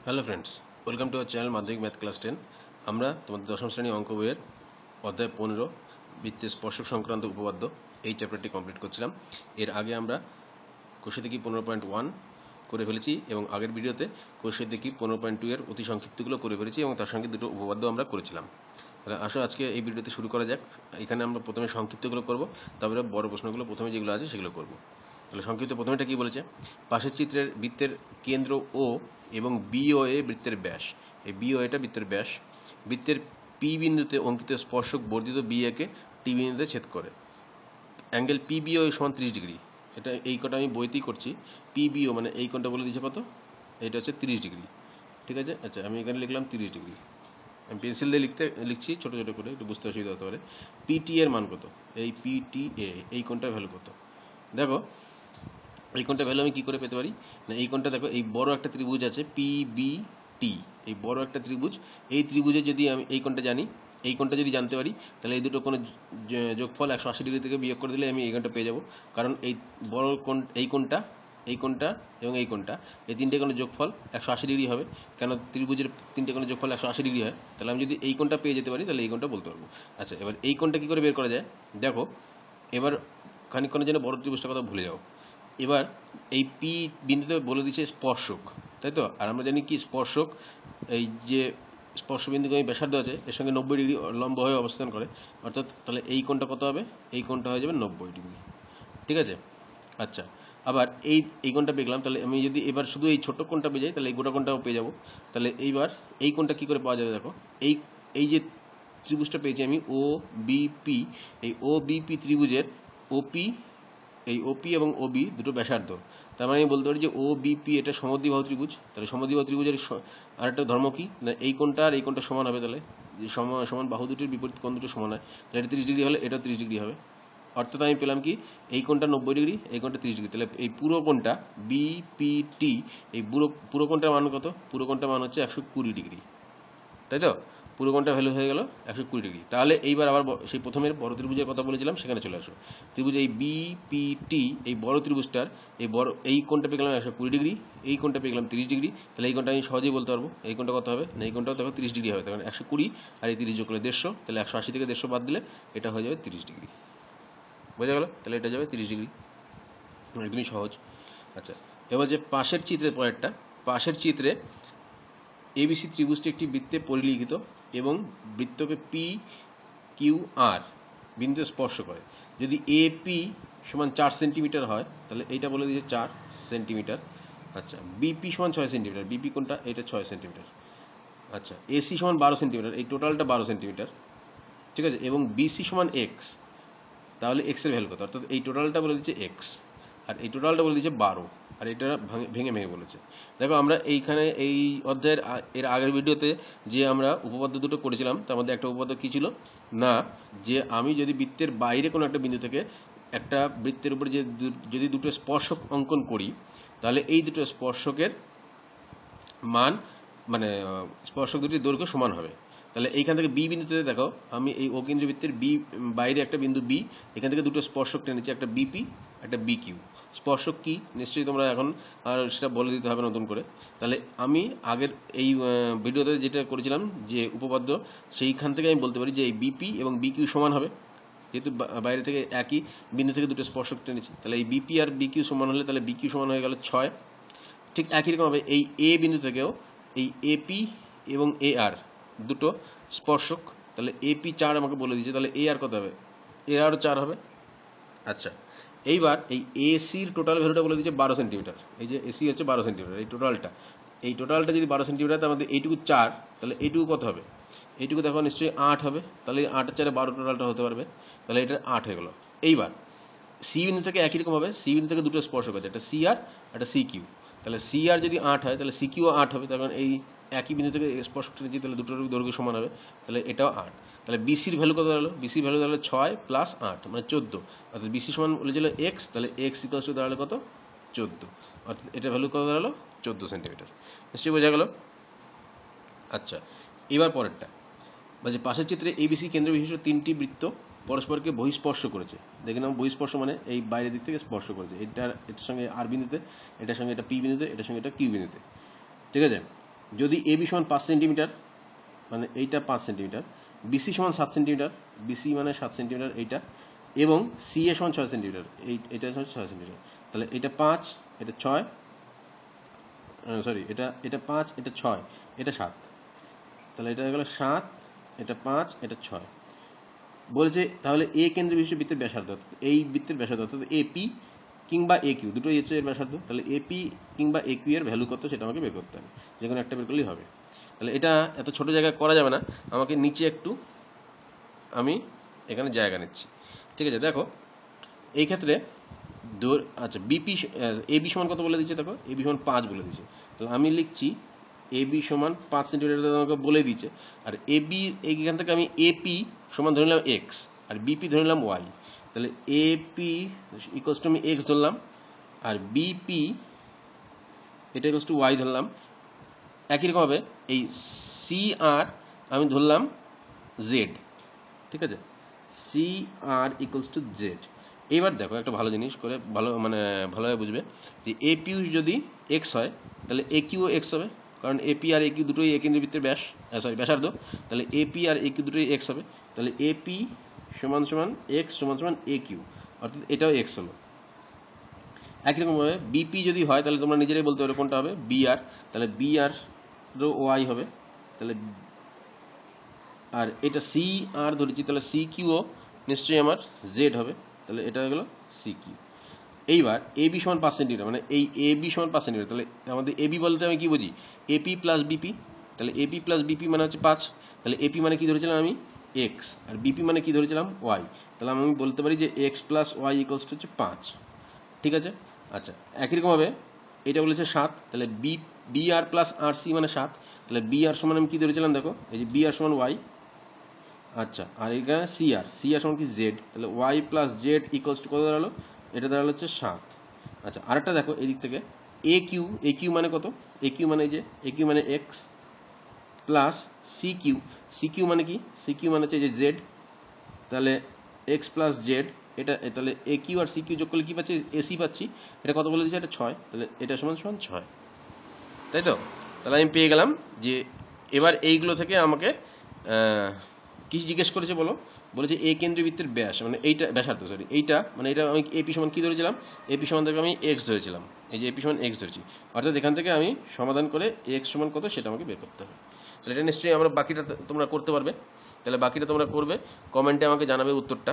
Hello friends, welcome to our channel মাধ্যমিক math class 10। আমরা তোমাদের দশম শ্রেণী অঙ্ক বইয়ের অধ্যায় 15 বৃত্তের স্পর্শক সংক্রান্ত উপপাদ্য এই চ্যাপ্টারটি কমপ্লিট করছিলাম। এর আগে আমরা কোষে দেখি 15.1 করে ফেলেছি এবং আগের ভিডিওতে কোষে দেখি 15.2 এর অতি সংক্ষিপ্তগুলো করে ফেলেছি এবং তার সঙ্গে দুটো উপপাদ্য আমরা করেছিলাম। তাহলে আসো আজকে এই ভিডিওতে শুরু করা যাক। এখানে আমরা প্রথমে সংক্ষিপ্তগুলো করব, তারপরে বড় প্রশ্নগুলো প্রথমে যেগুলো আছে সেগুলো করব। তাহলে সংক্ষিপ্ত প্রথমেটা কি বলেছে, পাশের চিত্রের বৃত্তের কেন্দ্র ও এবং বিওএ বৃত্তের ব্যাস, এই বিওএটা বৃত্তের ব্যাস, বৃত্তের পি বিন্দুতে অঙ্কিত স্পর্শক বর্ধিত বিএ কে টি বিন্দুতে ছেদ করে। অ্যাঙ্গেল পিবিও সমান 30 ডিগ্রি। এটা এই কোণটা আমি বইতেই করছি। পিবিও মানে এই কোণটা বলে দিয়েছে কত, এটা হচ্ছে 30 ডিগ্রি। ঠিক আছে, আচ্ছা আমি এখানে লিখলাম 30 ডিগ্রি। আমি পেন্সিল দিয়ে লিখছি ছোট ছোট করে, একটু বুঝতে অসুবিধা হতে পারে। পিটি এর মান কত, এই পিটি এ এই কোণটার ভ্যালু কত। দেখো এই কোণটা ভ্যালু আমি কি করে পেতে পারি না, এই কোণটা দেখো, এই বড় একটা ত্রিভুজ আছে পিবিটি, এই বড় একটা ত্রিভুজ, এই ত্রিভুজে যদি আমি এই কোণটা জানি, এই কোণটা যদি জানতে পারি, তাহলে এই দুটো কোণের যোগফল 180 ডিগ্রি থেকে বিয়োগ করে দিলে আমি এই কোণটা পেয়ে যাবো। কারণ এই বড় কোণ, এই কোণটা, এই কোণটা এবং এই কোণটা, এই তিনটে কোণের যোগফল 180 ডিগ্রি হবে। কেন ত্রিভুজের তিনটে কোণের যোগফল 180 ডিগ্রি হয়, তাহলে আমি যদি এই কোণটা পেয়ে যেতে পারি তাহলে এই কোণটা বলতে পারবো। আচ্ছা, এবার এই কোণটা কি করে বের করা যায় দেখো। এবার খানিকক্ষণের জন্য বড় ত্রিভুজটার কথা ভুলে যাও। এবার এই পি বিন্দুতে বলে দিচ্ছে স্পর্শক, তাই তো। আর আমরা জানি কি স্পর্শক, এই যে স্পর্শবিন্দুকে আমি ব্যাসার্ধ আছে এর সঙ্গে 90 ডিগ্রি লম্ব হয়ে অবস্থান করে, অর্থাৎ তাহলে এই কোণটা কত হবে, এই কোণটা হয়ে যাবে 90 ডিগ্রি। ঠিক আছে, আচ্ছা আবার এই কোণটা পেলাম, তাহলে আমি যদি এবার শুধু এই ছোট কোণটা পেয়ে যাই তাহলে এই গোটা কোণটাও পেয়ে যাবো। তাহলে এইবার এই কোণটা কি করে পাওয়া যাবে দেখো, এই এই যে ত্রিভুজটা পেয়েছি আমি ও বিপি, এই ও বিপি ত্রিভুজের ওপি, এই ওপি এবং ওবি দুটো ব্যাসার্ধ। তার মানে আমি বলতে পারি যে ও বিপি এটা সমদ্বিবাহু ত্রিভুজ। তাহলে সমদ্বিবাহু ত্রিভুজের আরেকটা ধর্ম কি না, এই কোণটা আর এই কোণটা সমান হবে। তাহলে যে সমান বাহু দুটির বিপরীত কোণ দুটো সমান হয়, তাহলে এটা 30 ডিগ্রি হলে এটাও 30 ডিগ্রি হবে। অর্থাৎ আমি পেলাম কি, এই কোণটা 90 ডিগ্রি, এই কোণটা 30 ডিগ্রি। তাহলে এই পুরো কোণটা বিপিটি, এই পুরো কোণটার মান কত, পুরো কোণটার মান হচ্ছে 120 ডিগ্রি, তাই তো। পুরো কোণটা ভ্যালু হয়ে গেল 120 ডিগ্রি। তাহলে এইবার আবার সেই প্রথমের বড় ত্রিভুজের কথা বলেছিলাম সেখানে চলে আসো। ত্রিভুজ এই বিপিটি, এই বড় ত্রিভুজটার এই কোণটা পেয়ে গেলাম 120 ডিগ্রি, এই কোণটা পেয়ে গেলাম 30 ডিগ্রি। তাহলে এই কোণটা আমি সহজেই বলতে পারবো এই কোণটা কত হবে না, এই কোণটাও দেখো 30 ডিগ্রি হবে। তখন 120 আর এই 30 যোগ করলে 150, তাহলে 180 থেকে 150 বাদ দিলে এটা হয়ে যাবে 30 ডিগ্রি। বোঝা গেল, তাহলে এটা যাবে 30 ডিগ্রি, একদমই সহজ। আচ্ছা, এবার যে পাশের চিত্রের পরেরটা, পাশের চিত্রে এবিসি ত্রিভুজটি একটি বৃত্তে পরিলিখিত এবং বৃত্তকে পি কিউ আর বিন্দুতে স্পর্শ করে। যদি এপি সমান 4 সেন্টিমিটার হয় তাহলে এইটা বলে দিয়েছে 4 সেন্টিমিটার। আচ্ছা, বিপি সমান 6 সেন্টিমিটার, বিপি কোনটা, এটা 6 সেন্টিমিটার। আচ্ছা, এসি সমান 12 সেন্টিমিটার, এই টোটালটা 12 সেন্টিমিটার। ঠিক আছে, এবং বিসি সমান এক্স, তাহলে এক্স এর ভ্যালু কত, অর্থাৎ এই টোটালটা বলে দিচ্ছে এক্স আর এই টোটালটা বলে দিচ্ছে 12, আর এটা ভেঙে ভেঙে বলেছে। দেখো আমরা এইখানে এই অধ্যায়ের এর আগের ভিডিওতে যে আমরা উপপাদ্য দুটো করেছিলাম তার মধ্যে একটা উপপাদ্য কি ছিল না, যে আমি যদি বৃত্তের বাইরে কোনো একটা বিন্দু থেকে একটা বৃত্তের উপরে যে যদি দুটো স্পর্শক অঙ্কন করি, তাহলে এই দুটো স্পর্শকের মান মানে স্পর্শক দুটির দৈর্ঘ্য সমান হবে। তাহলে এইখান থেকে বি বিন্দুতে দেখো, আমি এই ও কেন্দ্রবৃত্তের বি বাইরে একটা বিন্দু বি, এখান থেকে দুটো স্পর্শক টেনেছি, একটা বিপি একটা বি কিউ। স্পর্শক কি নিশ্চয়ই তোমরা এখন আর সেটা বলে দিতে হবে নতুন করে। তাহলে আমি আগের এই ভিডিওতে যেটা করেছিলাম যে উপপাদ্য, সেইখান থেকে আমি বলতে পারি যে এই বিপি এবং বি কিউ সমান হবে, যেহেতু বাইরে থেকে একই বিন্দু থেকে দুটো স্পর্শক টেনেছি। তাহলে এই বিপি আর বি কিউ সমান হলে তাহলে বি কিউ সমান হয়ে গেল 6। ঠিক একই রকমভাবে এই এ বিন্দু থেকেও এই এপি এবং এ আর দুটো স্পর্শক, তাহলে এপি 4 আমাকে বলে দিয়েছে, তাহলে এ আর কত হবে, এ আরও 4 হবে। আচ্ছা, এইবার এই এসির টোটাল ভ্যালুটা বলে দিয়েছে 12 সেন্টিমিটার। এই যে এসি হচ্ছে 12 সেন্টিমিটার, এই টোটালটা যদি 12 সেন্টিমিটার, তার মধ্যে এইটুকু 4, তাহলে এইটুকু কত হবে, এইটুকু দেখো নিশ্চয়ই 8 হবে। তাহলে 8 আর 4 12 টোটালটা হতে পারবে, তাহলে এটা 8 হয়ে গেল। এইবার সি বিন্দু থেকে একই রকম হবে, সি বিন্দু থেকে দুটো স্পর্শক আছে, একটা সি আর একটা সি কিউ। তাহলে সি আর যদি 8 হয় তাহলে সি কিউ 8 হবে, তার কারণ এই একই বিন্দু থেকে স্পর্শক টেনেছি, তাহলে দুটোর দৈর্ঘ্য সমান হবে, তাহলে এটাও 8। তাহলে বিসির ভ্যালু কত দাঁড়ালো, বিসির ভ্যালু দাঁড়ালো 6 প্লাস 8 মানে 14, অর্থাৎ বিসি সমান বলেছিল এক্স, তাহলে এক্স ইকুয়ালস টু দাঁড়ালো কত, 14, অর্থাৎ এটা ভ্যালু কত দাঁড়ালো 14 সেন্টিমিটার। নিশ্চয়ই বোঝা গেল। আচ্ছা, এবার পরেরটা বলছে পাশের চিত্রে এবিসি কেন্দ্র বিশিষ্ট তিনটি বৃত্ত পরস্পরকে বহিঃস্পর্শ করেছে। দেখে নাও বহিঃস্পর্শ মানে এই বাইরের দিক থেকে স্পর্শ করেছে, এটার সঙ্গে আর বিন্দুতে, এটার সঙ্গে এটা পি বিন্দুতে, এটার সঙ্গে এটা কিউ বিন্দুতে। ঠিক আছে, যদি এ বি সমান 5 সেন্টিমিটার, মানে এইটা 5 সেন্টিমিটার, বিসি সমান 7 সেন্টিমিটার, বিসি মানে 7 সেন্টিমিটার এইটা, এবং সি এ সমান 6 সেন্টিমিটার, এটা সমান 6 সেন্টিমিটার, তাহলে এটা 5, এটা 6, সরি এটা 5, এটা 6, এটা 7, তাহলে এটা হয়ে গেল 7, এটা 5, এটা 6। বলেছে তাহলে এ কেন্দ্র বিশিষ্ট বৃত্তের ব্যাসার্ধ, এই বৃত্তের ব্যাসার্ধ অর্থাৎ এপি কিংবা এ কিউ, দুটোই হচ্ছে এর ব্যাসার্ধ। তাহলে এপি কিংবা এ কিউ এর ভ্যালু কত সেটা আমাকে বের করতে হবে, যে কোনো একটা বের করলেই হবে। তাহলে এটা এত ছোট জায়গায় করা যাবে না, আমাকে নিচে একটু আমি এখানে জায়গা নিচ্ছি। ঠিক আছে, দেখো এই ক্ষেত্রে আচ্ছা বিপি এ বি সমান কত বলে দিচ্ছে, দেখো এ বি সমান 5 বলে দিচ্ছে। তাহলে আমি লিখছি এ বি সমান 5 সেন্টিমিটার আমাকে বলে দিচ্ছে। আর এ বি এইখান থেকে আমি এপি সমান ধরে নিলাম এক্স, আর বিপি ধরে নিলাম ওয়াই। তাহলে এপি ইকুয়ালস টু আমি এক্স ধরলাম, আর বিপি এটা ইকুয়ালস টু ওয়াই ধরলাম। একই রকমভাবে এই সি আর আমি ধরলাম জেড। ঠিক আছে, C R equals to Z. এইবার দেখো একটা ভালো জিনিস করে ভালোভাবে বুঝবে যে এ পিউ যদি এক্স হয় তাহলে এ কিউও এক্স হবে, কারণ এপি আর এ কিউ দুটোই এ কেন্দ্রের বৃত্তের ব্যাসার্ধ। তাহলে এপি আর এ কিউ দুটোই এক্স হবে। তাহলে এপি সমান সমান এক্স সমান সমান এ কিউ, অর্থাৎ এটাও এক্স হলো। একই রকমভাবে বিপি যদি হয় তাহলে তোমরা নিজেরাই বলতে পারো কোনটা হবে, বি আর। তাহলে বি আর ওয়াই হবে। তাহলে আর এটা সি আর ধরেছি, তাহলে সি কিউও নিশ্চয়ই আমার জেড হবে। তাহলে এটা হয়ে গেল সি কিউ। এইবার এ বি সমান 5 সেন্টিমিটার, মানে এই এ বি সমান 5 সেন্টিমিটার। তাহলে আমাদের এ বি বলতে আমি কি বুঝি, এপি প্লাস বিপি। তাহলে এপি প্লাস বিপি মানে হচ্ছে 5। তাহলে এপি মানে কি ধরেছিলাম আমি, এক্স, আর বিপি মানে কি ধরেছিলাম, ওয়াই। তাহলে আমি বলতে পারি যে X plus Y equals to হচ্ছে 5। ঠিক আছে, আচ্ছা একই রকমভাবে এটা বলেছে 7। তাহলে বি আর প্লাস আর সি মানে 7। তাহলে বি আর সমান আমি কি ধরেছিলাম, দেখো এই যে বি আর সমান ওয়াই। আচ্ছা, আর এখানে সি আর সমান কি জেড। তাহলে Y plus Z equals to কত দাঁড়ালো, এটা দাঁড়ালো হচ্ছে 7। আচ্ছা আরেকটা দেখো এই দিক থেকে এ কিউ মানে কত, এ কিউ মানে এই যে এ কিউ মানে এক্স প্লাস সি কিউ মানে কি, সি কিউ মানে হচ্ছে এই যে জেড। তাহলে এক্স প্লাস জেড, এটা তাহলে এ কিউ আর সি কিউ যোগ করলে কি পাচ্ছি, এসি পাচ্ছি। এটা কত বলে দিচ্ছে, এটা 6। তাহলে এটা সমান সমান 6, তাই তো। তাহলে আমি পেয়ে গেলাম যে এবার এইগুলো থেকে আমাকে কি জিজ্ঞেস করেছে বলো, বলেছে এ কেন্দ্রীয় বৃত্তের ব্যাস, মানে এইটা ব্যাসার্ধ, সরি এইটা মানে এটা আমি এপি সমান কি ধরেছিলাম, এপি সমান থেকে আমি এক্স ধরেছিলাম, এই যে এপি সমান এক্স ধরেছি। অর্থাৎ এখান থেকে আমি সমাধান করে এক্স সমান কত সেটা আমাকে বের করতে হবে। তাহলে এটা নিশ্চয়ই আমরা বাকিটা তোমরা করতে পারবে। তাহলে বাকিটা তোমরা করবে, কমেন্টে আমাকে জানাবে উত্তরটা,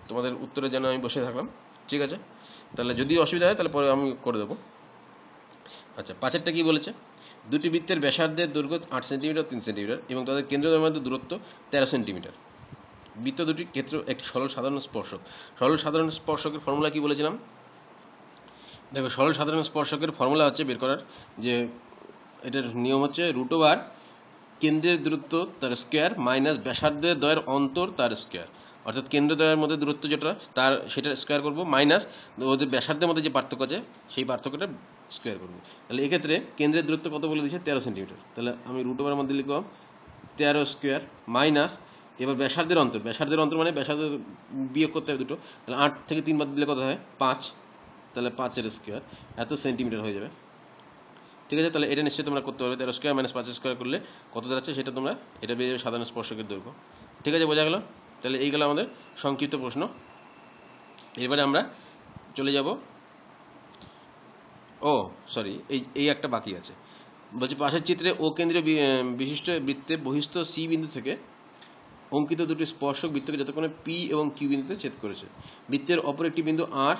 তোমাদের উত্তরের জন্য আমি বসে থাকলাম। ঠিক আছে, তাহলে যদি অসুবিধা হয় তাহলে পরে আমি করে দেবো। আচ্ছা 5এরটা কি বলেছে, দুটি বৃত্তের ব্যাসার্ধের দৈর্ঘ্য 8 সেন্টিমিটার 3 সেন্টিমিটার এবং তাদের কেন্দ্রদের মধ্যে দূরত্ব 13 সেন্টিমিটার। বৃত্ত দুটির ক্ষেত্র একটি সরল সাধারণ স্পর্শক। সরল সাধারণ স্পর্শকের ফর্মুলা কি বলেছিলাম, দেখো সরল সাধারণ স্পর্শকের ফর্মুলা হচ্ছে বের করার, যে এটার নিয়ম হচ্ছে √, কেন্দ্রের দূরত্ব তার স্কোয়ার মাইনাস ব্যাসার্ধের দ্বয়ের অন্তর তার স্কোয়ার। অর্থাৎ কেন্দ্রদ্বয়ের মধ্যে দূরত্ব যেটা তার সেটা স্কোয়ার করবো, মাইনাস ওদের ব্যাসার্ধের মধ্যে যে পার্থক্য আছে সেই পার্থক্যটা স্কোয়ার করবো। তাহলে এক্ষেত্রে কেন্দ্রের দূরত্ব কত বলে দিচ্ছে, 13 সেন্টিমিটার। তাহলে আমি √এর মধ্যে লিখলাম 13 স্কোয়ার মাইনাস, এবার ব্যাসার্ধের অন্তর মানে ব্যাসার্ধের বিয়োগ করতে হবে দুটো। তাহলে 8 থেকে 3 বাদ দিলে কত হয়, 5। তাহলে 5 স্কোয়ার এত সেন্টিমিটার হয়ে যাবে। ঠিক আছে, তাহলে এটা নিশ্চয়ই তোমরা করতে পারবে। 13 স্কোয়ার মাইনাস 5 স্কোয়ার করলে কত দাঁড়াচ্ছে সেটা তোমরা এটা বেরিয়ে যাবে সাধারণ স্পর্শকের দৈর্ঘ্য। ঠিক আছে, বোঝা গেল। তাহলে এইগুলো আমাদের সংক্ষিপ্ত প্রশ্ন। এবারে আমরা চলে যাব, এই একটা বাকি আছে। বলছি পাশের চিত্রে ও কেন্দ্রীয় বিশিষ্ট বৃত্তে বহিস্থ সি বিন্দু থেকে অঙ্কিত দুটি স্পর্শক বৃত্তকে যতক্ষণে পি এবং কিউ বিন্দুতে ছেদ করেছে। বৃত্তের অপর একটি বিন্দু আর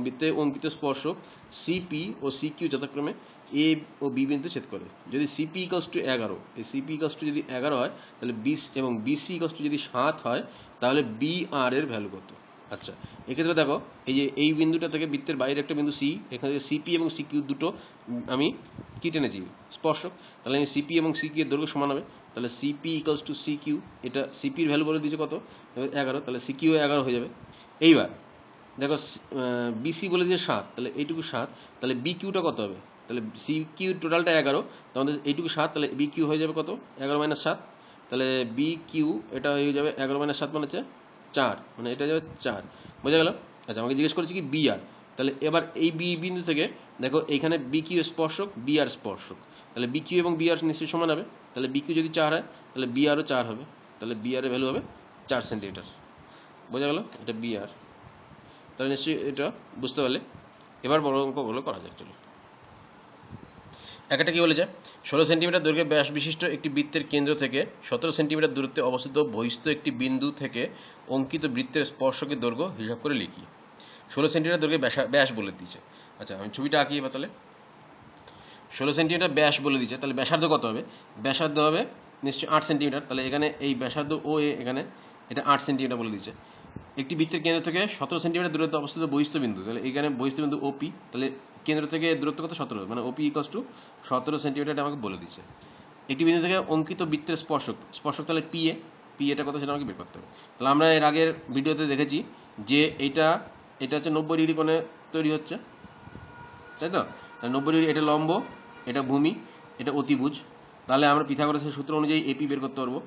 বৃত্তে অঙ্কিত স্পর্শক সিপি ও সিকিউ যথাক্রমে এ ও বি বিন্দুতে ছেদ করে। যদি সিপি ইকুয়ালস টু 11, এই সিপি ইকুয়ালস টু যদি 11 হয় তাহলে এবং বিসি ইকুয়ালস টু যদি 7 হয় তাহলে বি আর এর ভ্যালু কত। আচ্ছা এক্ষেত্রে দেখো এই যে এই বিন্দুটা থেকে বৃত্তের বাইরে একটা বিন্দু সি, এখানে সিপি এবং সিকিউ দুটো আমি কি টেনেছি, স্পর্শক। তাহলে আমি সিপি এবং সিকিউ এর দৈর্ঘ্য সমান হবে। তাহলে সিপি ইকুয়ালস টু সিকিউ, এটা সিপির ভ্যালু বলে দিয়েছে কত, 11, তাহলে সিকিউ 11 হয়ে যাবে। এইবার দেখো বিসি বলে দিয়েছে 7, তাহলে এইটুকু 7, তাহলে বি কিউটা কত হবে, তাহলে সিকিউ টোটালটা 11, তাহলে এইটুকু 7, তাহলে বি কিউ হয়ে যাবে কত, 11 মাইনাস 7, তাহলে বি কিউ এটা হয়ে যাবে 11 মাইনাস 7 মানে হচ্ছে 4, মানে এটা যাবে 4। বোঝা গেল। আচ্ছা আমাকে জিজ্ঞেস করেছি কি বি আর, তাহলে এবার এই বি বিন্দু থেকে দেখো এইখানে বি কিউ স্পর্শক, বি আর স্পর্শক, তাহলে বি কিউ এবং বি আর নিশ্চয়ই সমান হবে। তাহলে বি কিউ যদি 4 হয় তাহলে বি আরও 4 হবে। তাহলে বি আর এর ভ্যালু হবে 4 সেন্টিমিটার। বোঝা গেল? এটা বি আর। তাহলে নিশ্চয়ই এটা বুঝতে পারলে। এবার বড় অঙ্কগুলো করা যাক। চলো, একটা কি বলেছে, 16 সেন্টিমিটার দৈর্ঘ্যে ব্যাস বিশিষ্ট একটি বৃত্তের কেন্দ্র থেকে 17 সেন্টিমিটার দূরত্বে অবস্থিত বহিস্থ একটি বিন্দু থেকে অঙ্কিত বৃত্তের স্পর্শকের দৈর্ঘ্য হিসাব করে লিখি। 16 সেন্টিমিটার দৈর্ঘ্যে ব্যাস বলে দিয়েছে। আচ্ছা, আমি ছবিটা আঁকি এবার। তাহলে 16 সেন্টিমিটার ব্যাস বলে দিয়েছে, তাহলে ব্যাসার্ধ কত হবে? ব্যাসার্ধ হবে নিশ্চয়ই 8 সেন্টিমিটার। তাহলে এখানে এই ব্যাসার্ধ ও এখানে এটা 8 সেন্টিমিটার বলে দিয়েছে। একটি বৃত্তের কেন্দ্র থেকে 17 সেন্টিমিটার দূরত্বে অবস্থিত বহিস্থ বিন্দু, তাহলে এখানে বহিস্থ বিন্দু ওপি, তাহলে কেন্দ্র থেকে দূরত্ব কত? 17, মানে ওপি ইকুয়ালস টু 17 সেন্টিমিটার আমাকে বলে দিচ্ছে। একটি বিন্দু থেকে অঙ্কিত বৃত্তের স্পর্শক তাহলে পি এটা কত সেটা আমাকে বের করতে হবে। তাহলে আমরা এর আগের ভিডিওতে দেখেছি যে এটা হচ্ছে 90 ডিগ্রি কোণে তৈরি হচ্ছে, তাই তো? 90 ডিগ্রি, এটা লম্ব, এটা ভূমি, এটা অতিভুজ। তাহলে আমরা পিথাগোরাসের সূত্র অনুযায়ী এপি বের করতে পারবো।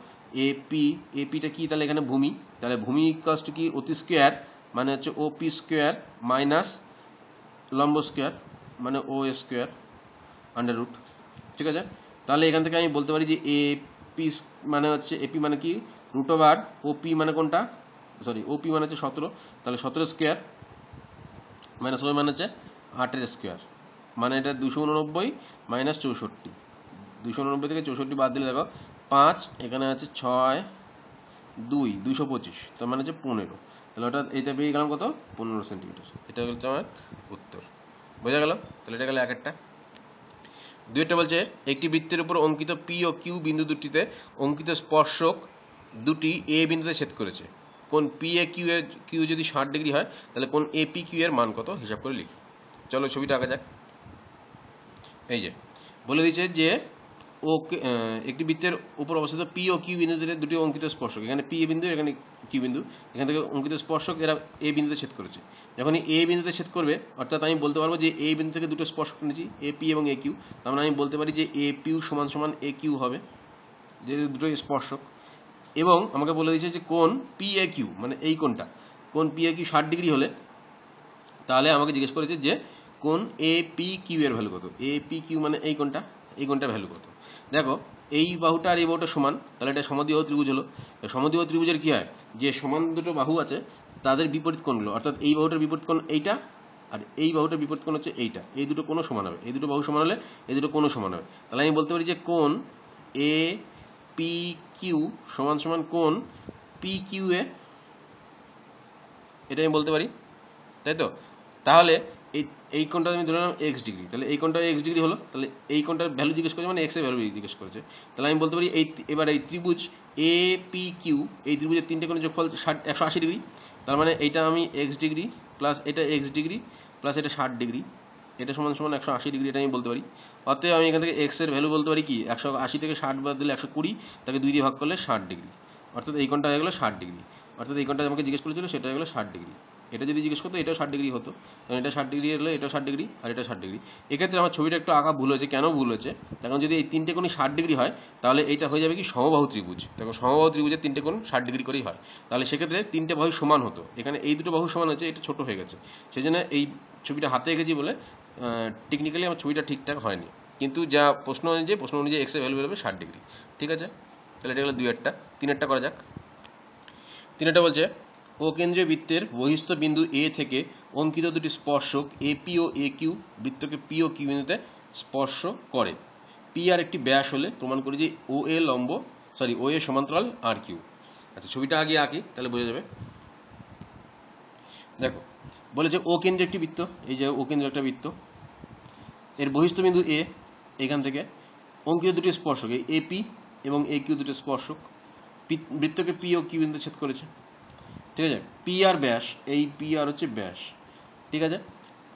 এপিটা কি? তাহলে এখানে ভূমি, তাহলে ভূমি ইকুয়ালস টু কি? অতি স্কোয়ার মানে হচ্ছে ওপি স্কোয়ার মাইনাস লম্ব স্কোয়ার মানে ও স্কোয়ার আন্ডার রুট। ঠিক আছে? তাহলে এখান থেকে আমি বলতে পারি যে এপি মানে হচ্ছে, এপি মানে কি? রুট ওভার ওপি মানে কোনটা? সরি, ওপি মানে হচ্ছে 17, তাহলে 17 স্কোয়ার মাইনাস ওই মানে হচ্ছে 8 স্কোয়ার, মানে এটা 289 মাইনাস 64। 289 থেকে 64 বাদ দিলে দেখো 5, এখানে আছে 6, 2, 225, তার মানে হচ্ছে 15। তাহলে ওটা এইটা পেয়ে গেলাম কত? 15 সেন্টিমিটার। এটা হচ্ছে আমার উত্তর। বোঝা গেল? তাহলে এটা গেল একটা। দুইটা বলছে, একটি বৃত্তের উপর অঙ্কিত পি ও কিউ বিন্দু দুটিতে অঙ্কিত স্পর্শক দুটি এ বিন্দুতে ছেদ করেছে। কোন পি এ কিউ যদি 60 ডিগ্রি হয় তাহলে কোন এ পি কিউ এর মান কত হিসাব করে লিখি। চলো ছবিটা আঁকা যাক। এই যে বলে দিচ্ছে যে একটি বৃত্তের উপর অবস্থিত পি ও কিউ বিন্দু থেকে দুটি অঙ্কিত স্পর্শক, এখানে পি এ বিন্দু, এখানে কিউ বিন্দু, এখান থেকে অঙ্কিত স্পর্শক এরা এ বিন্দুতে ছেদ করেছে। যখনই এ বিন্দুতে ছেদ করবে, অর্থাৎ আমি বলতে পারবো যে এই বিন্দু থেকে দুটো স্পর্শক নিয়েছি, এ পি এবং এ কিউ, তার মানে আমি বলতে পারি যে এ পিউ সমান সমান এ কিউ হবে, যে দুটো স্পর্শক। এবং আমাকে বলে দিয়েছে যে কোন পি এ কিউ, মানে এই কোনটা, কোন পি এ কিউ 60 ডিগ্রি হলে, তাহলে আমাকে জিজ্ঞেস করেছে যে কোন এ পি কিউ এর ভ্যালু কত। এ পি কিউ মানে এই কোনটা ভ্যালু কত। দেখো এই বাহুটা আর এই বাহুটা সমান, তাহলে এটা সমদ্বিবাহু ত্রিভুজ হলো। সমদ্বিবাহু ত্রিভুজের কি হয়, যে সমান দুটো বাহু আছে তাদের বিপরীত কোণগুলো, অর্থাৎ এই বাহুটার বিপরীত কোণ এইটা আর এই বাহুটার বিপরীত কোণ হচ্ছে এইটা, এই দুটো কোণ সমান হবে, এই দুটো বাহু সমান হলে এই দুটো কোণ সমান হবে। তাহলে আমি বলতে পারি যে কোণ এ পি কিউ সমান সমান কোণ পি কিউ এ, এটা আমি বলতে পারি, তাই তো? তাহলে এই কোণটা আমি ধরে নিলাম এক্স ডিগ্রি, তাহলে এই কোণটা এক্স ডিগ্রি হলো, তাহলে এই কোণটার ভ্যালু জিজ্ঞেস করেছে মানে এক্স এর ভ্যালু জিজ্ঞেস করেছে। তাহলে আমি বলতে পারি এবার এই ত্রিভুজ এ পি কিউ, এই ত্রিভুজের তিনটে কোণের যোগফল 180 ডিগ্রি, তার মানে এইটা আমি এক্স ডিগ্রি প্লাস এটা এক্স ডিগ্রি প্লাস এটা 60 ডিগ্রি, এটা সমান সমান 180 ডিগ্রি, এটা আমি বলতে পারি। অতএব আমি এখান থেকে এক্স এর ভ্যালু বলতে পারি কি, 180 থেকে 60 বাদ দিলে 120, তাকে 2 দিয়ে ভাগ করলে 60 ডিগ্রি, অর্থাৎ এই কোণটা হয়ে গেলো 60 ডিগ্রি। অর্থাৎ এই কোণটা আমাকে জিজ্ঞেস করেছিল সেটা হয়ে গেলো 60 ডিগ্রি। এটা যদি জিজ্ঞেস করতো এটাও 60 ডিগ্রি হতো, কারণ এটা 60 ডিগ্রি হলে এটাও 60 ডিগ্রি আর এটা 60 ডিগ্রি। এক্ষেত্রে আমার ছবিটা একটু আঁকা ভুল হয়েছে। কেন ভুল হয়েছে? কারণ যদি এই তিনটে কোণই 60 ডিগ্রি হয় তাহলে এইটা হয়ে যাবে কি সমবাহু ত্রিভুজ। দেখো সমবাহু ত্রিভুজের তিনটে কোণ 60 ডিগ্রি করেই হয়, তাহলে সেক্ষেত্রে তিনটে বাহু সমান হতো। এখানে এই দুটো বাহু সমান হচ্ছে, এটা ছোট হয়ে গেছে, সেই জন্য এই ছবিটা হাতে এঁকেছি বলে টেকনিক্যালি আমার ছবিটা ঠিকঠাক হয়নি। কিন্তু যা প্রশ্ন অনুযায়ী এক্স এর ভ্যালু বেরোবে 60 ডিগ্রি। ঠিক আছে? তাহলে এটা হলো 2-1টা। 3-1টা করা যাক। 3-1টা বলছে, ও কেন্দ্রীয় বৃত্তের বহিস্থ বিন্দু এ থেকে অঙ্কিত দুটি স্পর্শক এপি ও এ কিউ বৃত্তকে পি ও কিউ বিন্দুতে স্পর্শ করে। পি আর একটি ব্যাস হলে প্রমাণ করি যে ও এ সমান্তরাল আর কিউ। আচ্ছা ছবিটা আগে আঁকি তাহলে বোঝা যাবে। দেখো বলেছে ও কেন্দ্রের একটি বৃত্ত, এই যে ও কেন্দ্রের একটা বৃত্ত, এর বহিস্থ বিন্দু এ, এখান থেকে অঙ্কিত দুটি স্পর্শক এই এপি এবং এ কিউ দুটি স্পর্শক বৃত্তকে পি ও কিউ বিন্দু ছেদ করেছে। ঠিক আছে? পি আর ব্যাস, এই পি আর হচ্ছে ব্যাস। ঠিক আছে?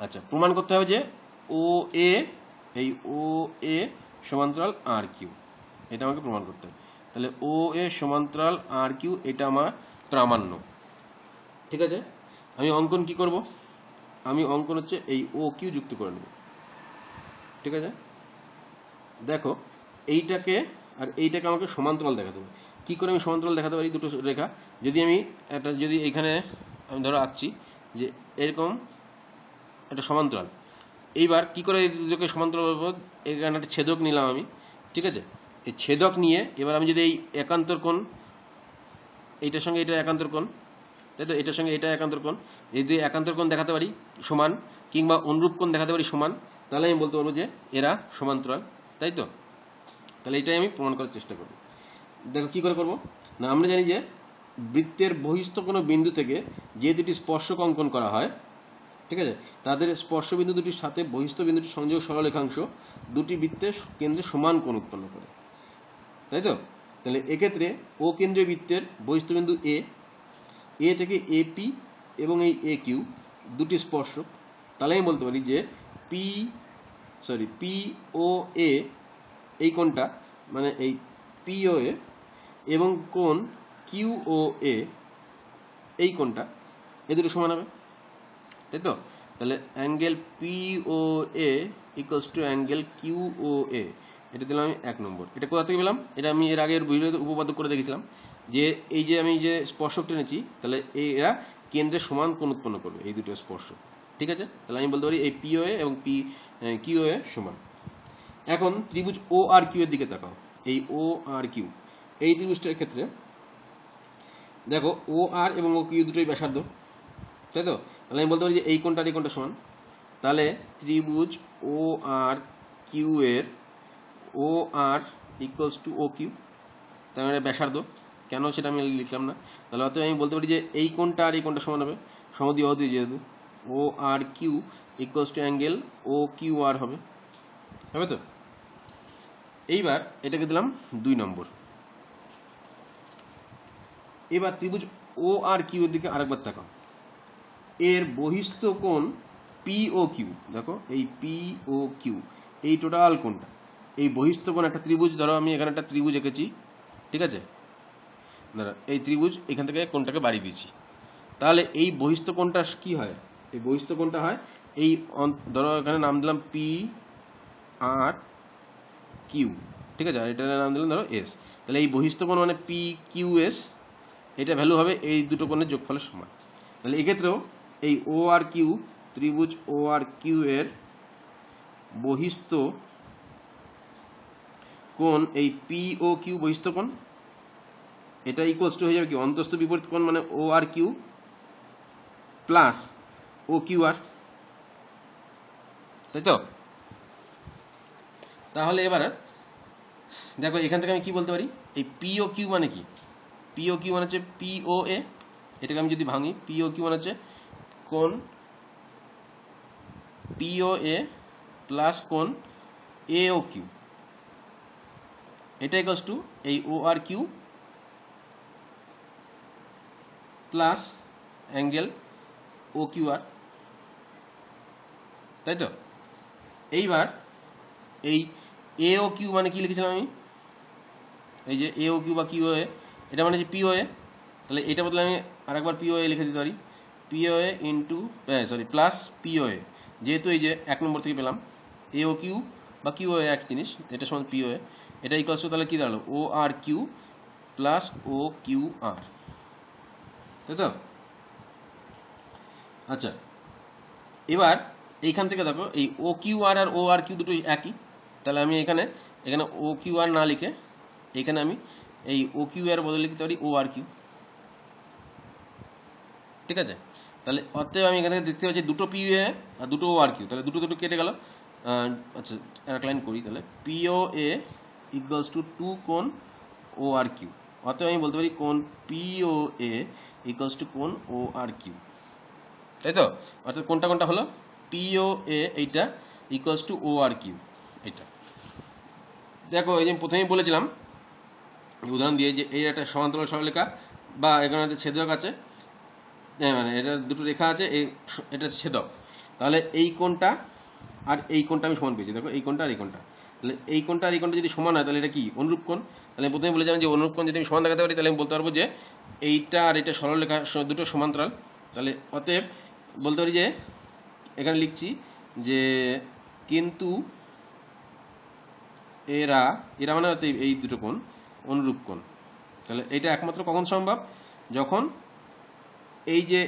আচ্ছা প্রমাণ করতে হবে যে ও এ, এই ও এ সমান্তরাল আর কিউ, এটা আমাকে প্রমাণ করতে হবে। তাহলে ও এ সমান্তরাল আর কিউ, এটা আমার প্রামাণ্য। ঠিক আছে? আমি অঙ্কন কি করব? আমি অঙ্কন হচ্ছে এই ও কিউ যুক্ত করে নেব। ঠিক আছে? দেখো এইটাকে আর এইটাকে আমাকে সমান্তরাল দেখাতে হবে। কি করে আমি সমান্তরাল দেখাতে পারি দুটো রেখা? যদি এখানে আমি ধরো আঁকছি যে এরকম একটা সমান্তরাল, এইবার কি করে এই দুটোকে সমান্তরাল করব, এখানে একটা ছেদক নিলাম আমি, ঠিক আছে। এই ছেদক নিয়ে এবার আমি যদি এই একান্তর কোণ, এইটার সঙ্গে এটা একান্তর কোণ, তাই তো, এটার সঙ্গে এটা একান্তর কোণ, এই দুই একান্তর কোণ দেখাতে পারি সমান, কিংবা অনুরূপ কোণ দেখাতে পারি সমান, তাহলে আমি বলতে পারবো যে এরা সমান্তরাল, তাই তো। তাহলে এটাই আমি প্রমাণ করার চেষ্টা করব। দেখো কি করে করব না, আমরা জানি যে বৃত্তের বহিস্থ কোনো বিন্দু থেকে যে দুটি স্পর্শক অঙ্কন করা হয়, ঠিক আছে, তাদের স্পর্শ বিন্দু দুটির সাথে বহিস্থ বিন্দুটির সংযোগ সরলরেখাংশ দুটি বৃত্তের কেন্দ্রে সমান কোণ উৎপন্ন করে, তাই তো। তাহলে এক্ষেত্রে ও কেন্দ্রীয় বৃত্তের বহিস্থ বিন্দু এ থেকে এপি এবং এই এ কিউ দুটি স্পর্শক, তাহলে আমি বলতে পারি যে পি ও এ এই কোণটা, মানে এই পি ও এ এবং কোণ কিউ ও এ এই কোণটা, এই দুটো সমান হবে, তাই তো। তাহলে angle P O A equals to angle Q O A, এটা দিলাম আমি 1 নম্বর। এটা কোথা থেকে পেলাম, এটা আমি এর আগের ভিডিওতে উপপাদ্য করে দেখেছিলাম যে এই যে আমি যে স্পর্শক টেনেছি, তাহলে এরা কেন্দ্রে সমান কোণ উৎপন্ন করবে এই দুটো স্পর্শক, ঠিক আছে। তাহলে আমি বলতে পারি এই পি ও এ এবং কিউ ও এ সমান। এখন ত্রিভুজ ও আর কিউ এর দিকে তাকাও। এই ও আর কিউ এই ত্রিভুজটার ক্ষেত্রে দেখো ও আর এবং ও কিউ দুটোই ব্যাসার্ধ, তাই তো। তাহলে আমি বলতে পারি যে এই কোণটা আর এই কোণটা সমান। তাহলে ত্রিভুজ ও আর কিউ এর ও R equals to O Q, তার মানে ব্যাসার্ধ, কেন সেটা আমি লিখলাম না। তাহলে অতএব আমি বলতে পারি যে এই কোণটা আর এই কোণটা সমান হবে, সমদ্বিবাহু যেহেতু, O R Q equals to angle O Q R হবে, হবে তো। এইবার এটাকে দিলাম 2 নম্বর। এবার ত্রিভুজ ও আর কিউ এর দিকে আরেকবার তাকাও। এর বহিস্থ কোণ পি ও কিউ, দেখো এই পি ও কিউ এই টোটাল কোণটা, এই বহিস্থ কোণ একটা ত্রিভুজ, ধরো আমি এখানে একটা ত্রিভুজ এঁকেছি, ঠিক আছে, ধরো এই ত্রিভুজ এখান থেকে কোণটাকে বাড়িয়ে দিয়েছি, তাহলে এই বহিস্থ কোণটা কি হয়, এই বহিস্থ কোণটা হয় এই, ধরো এখানে নাম দিলাম পি আর কিউ, ঠিক আছে, আর এটার নাম দিলাম ধরো এস। তাহলে এই বহিস্থ কোণ মানে পি কিউ এস, এটা ভ্যালু হবে এই দুটো কোণের যোগফলের সমান। তাহলে এক্ষেত্রেও এই ও আর কিউ, ত্রিভুজ ও আর কিউ এর বহিস্থ কোণ এই পি ও কিউ বহিস্থ কোণ, এটা ইকুয়ালস টু হয়ে যাবে কি অন্তস্থ বিপরীত কোণ, মানে ও আর কিউ প্লাস ও কিউ আর, তাই তো। তাহলে এবার দেখো এখান থেকে আমি কি বলতে পারি, এই পি ও কিউ মানে কি, পি ও কিউ মানে হচ্ছে পি ও এ, এটাকে আমি যদি ভাঙি, পি ও কিউ মানে হচ্ছে কোণ পি ও এ প্লাস কোণ এ ও কিউ, এটা ইকুয়ালস টু এই ও R Q plus angle O Q আর, তাই তো। এইবার এই এ ও কিউ মানে কি লিখেছিলাম আমি, এই যে এ ও কিউ বা কিউ এ, এটা মানে যে পি ও এ, তাহলে এটা বদলে আমি আরেকবার পি ও এ লিখে দিতে পারি, পি ও এ ইন্টু প্লাস পি ও এ, যেহেতু এই যে 1 নম্বর থেকে পেলাম এ ও কিউ বা কিউ ও এ এক জিনিস, এটা সমান পি ও এ, এটা ইকুয়ালস টু তাহলে কি দাঁড়ালো ও আর কিউ প্লাস ও কিউ আর, তাই তো। আচ্ছা, এবার এইখান থেকে দেখো এই ও কিউ আর আর ও আর কিউ দুটোই একই, তাহলে আমি এখানে এখানে ও কিউ আর না লিখে এখানে আমি এই ও কিউ আর বদলে লিখতে পারি ও আর কিউ, ঠিক আছে। তাহলে অতএব আমি এখানে দেখতে পাচ্ছি দুটো পি এ আর দুটো ও আর কিউ, তাহলে দুটো দুটো কেটে গেল। আচ্ছা এক লাইন করি, তাহলে P O A equals to 2 কোণ ও আর কিউ, অতএব আমি বলতে পারি কোণ P O A equals to কোণ ও আর কিউ, তাই তো। অর্থাৎ কোনটা কোনটা হলো, পি ও এ এইটা equals to O R Q এইটা। দেখো এই যে প্রথমেই বলেছিলাম উদাহরণ দিয়ে যে এই একটা সমান্তরাল সরলরেখা বা এখানে একটা ছেদক আছে, মানে এটা দুটো রেখা আছে, এই এটা ছেদক, তাহলে এই কোণটা আর এই কোণটা আমি সমান পেয়েছি, দেখো এই কোণটা আর এই কোণটা, তাহলে এই কোণটা আর এই কোণটা যদি সমান হয় তাহলে এটা কি অনুরূপ কোণ। তাহলে প্রথমে বলেছিলাম যে অনুরূপ কোণ যদি আমি সমান দেখাতে পারি তাহলে আমি বলতে পারবো যে এইটা আর এটা সরলরেখা দুটো সমান্তরাল। তাহলে অতএব বলতে পারি যে এখানে লিখছি যে কিন্তু এরা এরা মানে এই দুটো কোণ অনুরূপ কোণ। তাহলে এটা একমাত্র কখন সম্ভব, যখন এই যে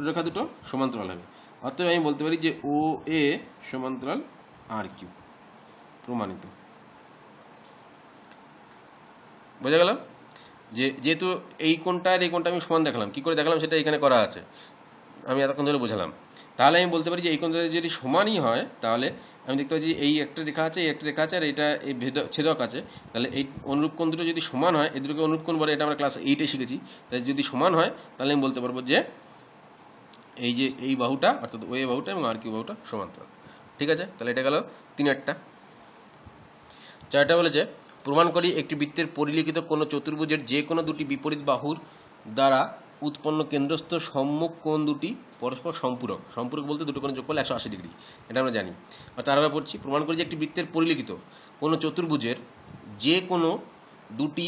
রেখা দুটো সমান্তরাল হবে। অতএব আমি বলতে পারি যে ও এ সমান্তরাল আর কিউ, প্রমাণিত। বোঝা গেল? যেহেতু এই কোণটা আর এই কোণটা আমি সমান দেখালাম, কি করে দেখালাম সেটা এখানে করা আছে, আমি এতক্ষণ ধরে বোঝালাম। তাহলে আমি বলতে পারি যে এই কোণটা যদি সমানই হয়, তাহলে আমি দেখতে পাচ্ছি এই একটা রেখা আছে, এই একটা রেখা আছে, আর এটা এই ছেদক আছে। তাহলে এই অনুরূপ কোণ দুটো যদি সমান হয়, এই দুটোকে অনুরূপ কোণ বলে, এটা আমরা ক্লাস 8-এ শিখেছি। তাই যদি সমান হয়, তাহলে আমি বলতে পারবো যে এই যে এই বাহুটা অর্থাৎ ও এ বাহুটা এবং আর কিউ বাহুটা সমান্তরাল। ঠিক আছে? তাহলে এটা গেল 3-8টা। 4টা বলেছে প্রমাণ করি একটি বৃত্তের পরিলিখিত কোনো চতুর্ভুজের যে কোনো দুটি বিপরীত বাহুর দ্বারা উৎপন্ন কেন্দ্রস্থ সম্মুখ কোণ দুটি পরস্পর সম্পূরক। সম্পূরক বলতে দুটো কোণ যোগ করলে 180 ডিগ্রি, এটা আমরা জানি। আর তার আগে পড়ছি, প্রমাণ করি যে একটি বৃত্তের পরিলিখিত কোনো চতুর্ভুজের যে কোনো দুটি